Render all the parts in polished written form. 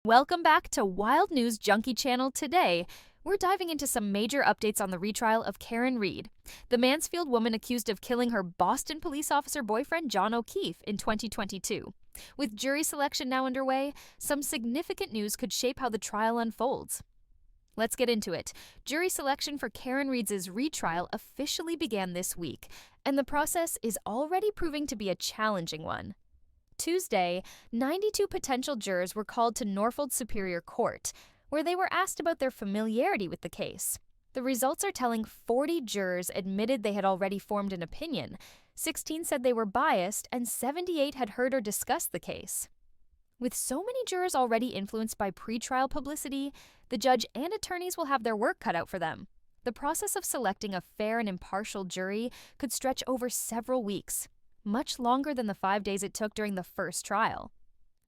Welcome back to Wild News Junkie channel. Today, we're diving into some major updates on the retrial of Karen Read, the Mansfield woman accused of killing her Boston police officer boyfriend John O'Keefe in 2022. With jury selection now underway, some significant news could shape how the trial unfolds. Let's get into it. Jury selection for Karen Read's retrial officially began this week, and the process is already proving to be a challenging one. Tuesday, 92 potential jurors were called to Norfolk Superior Court, where they were asked about their familiarity with the case. The results are telling 40 jurors admitted they had already formed an opinion, 16 said they were biased, and 78 had heard or discussed the case. With so many jurors already influenced by pretrial publicity, the judge and attorneys will have their work cut out for them. The process of selecting a fair and impartial jury could stretch over several weeks, much longer than the 5 days it took during the first trial.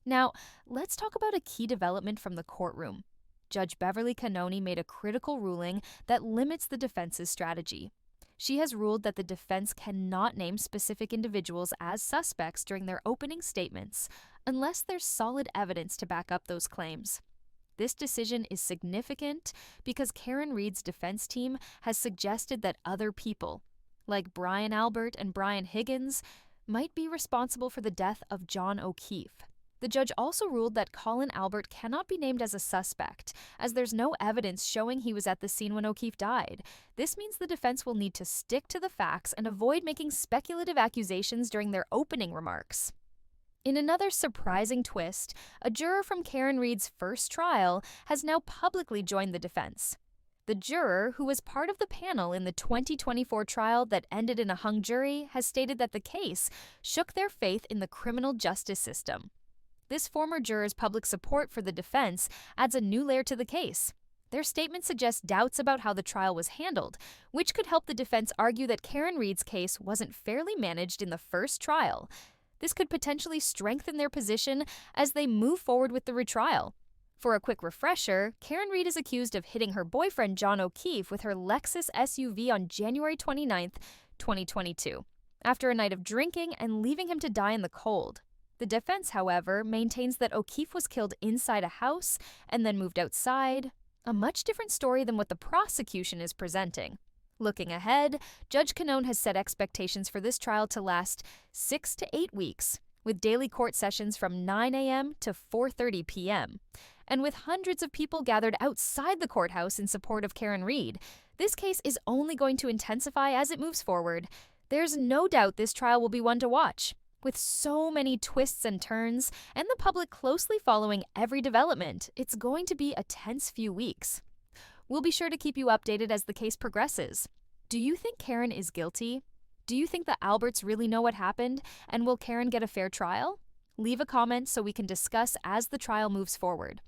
Now, let's talk about a key development from the courtroom. Judge Beverly Cannoni made a critical ruling that limits the defense's strategy. She has ruled that the defense cannot name specific individuals as suspects during their opening statements unless there's solid evidence to back up those claims. This decision is significant because Karen Read's defense team has suggested that other people, like Brian Albert and Brian Higgins, might be responsible for the death of John O'Keefe. The judge also ruled that Colin Albert cannot be named as a suspect, as there's no evidence showing he was at the scene when O'Keefe died. This means the defense will need to stick to the facts and avoid making speculative accusations during their opening remarks. In another surprising twist, a juror from Karen Read's first trial has now publicly joined the defense. The juror, who was part of the panel in the 2024 trial that ended in a hung jury, has stated that the case shook their faith in the criminal justice system. This former juror's public support for the defense adds a new layer to the case. Their statement suggests doubts about how the trial was handled, which could help the defense argue that Karen Read's case wasn't fairly managed in the first trial. This could potentially strengthen their position as they move forward with the retrial. For a quick refresher, Karen Read is accused of hitting her boyfriend John O'Keefe with her Lexus SUV on January 29, 2022, after a night of drinking and leaving him to die in the cold. The defense, however, maintains that O'Keefe was killed inside a house and then moved outside, a much different story than what the prosecution is presenting. Looking ahead, Judge Cannoni has set expectations for this trial to last 6 to 8 weeks, with daily court sessions from 9 a.m. to 4:30 p.m. And with hundreds of people gathered outside the courthouse in support of Karen Read, this case is only going to intensify as it moves forward. There's no doubt this trial will be one to watch. With so many twists and turns, and the public closely following every development, it's going to be a tense few weeks. We'll be sure to keep you updated as the case progresses. Do you think Karen is guilty? Do you think the Alberts really know what happened, and will Karen get a fair trial? Leave a comment so we can discuss as the trial moves forward.